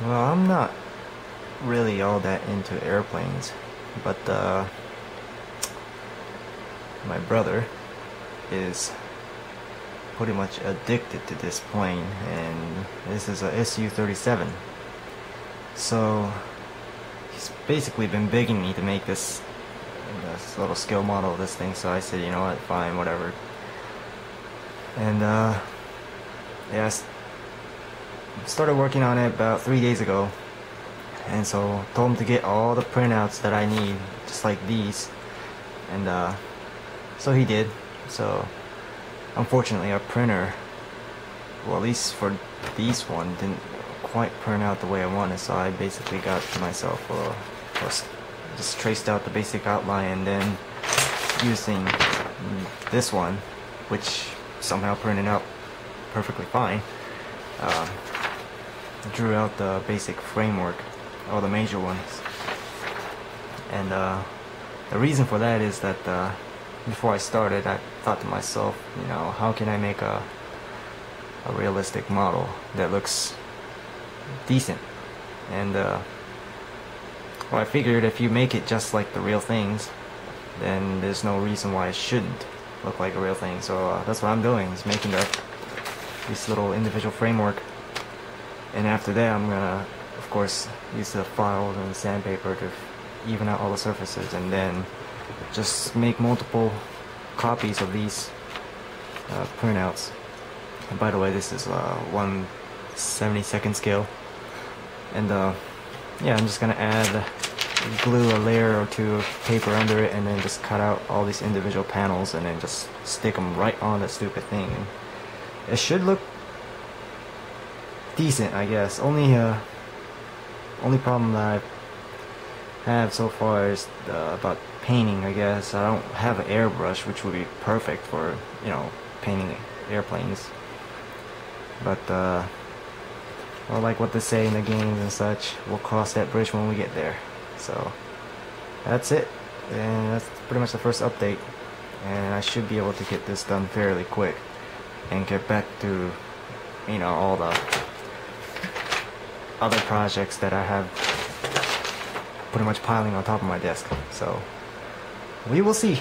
Well, I'm not really all that into airplanes, but my brother is pretty much addicted to this plane, and this is a SU-37. So he's basically been begging me to make this little scale model of this thing. So I said, you know what, fine, whatever. And yeah, I started working on it about 3 days ago, and so told him to get all the printouts that I need, just like these, and so he did. So unfortunately our printer, well, at least for these one, didn't quite print out the way I wanted, so I basically got myself just traced out the basic outline, and then using this one, which somehow printed out perfectly fine, drew out the basic framework, all the major ones. And the reason for that is that before I started, I thought to myself, you know, how can I make a realistic model that looks decent? And well, I figured if you make it just like the real things, then there's no reason why it shouldn't look like a real thing. So that's what I'm doing, is making this little individual framework. And after that, I'm gonna, of course, use the files and sandpaper to even out all the surfaces, and then just make multiple copies of these printouts. And by the way, this is 1/72 scale. And yeah, I'm just gonna glue a layer or two of paper under it, and then just cut out all these individual panels, and then just stick them right on the stupid thing. And it should look decent, I guess. Only problem that I have so far is about painting, I guess. I don't have an airbrush, which would be perfect for, you know, painting airplanes. But well, like what they say in the games and such, we'll cross that bridge when we get there. So that's it, and that's pretty much the first update, and I should be able to get this done fairly quick and get back to, you know, all the other projects that I have pretty much piling on top of my desk. So we will see.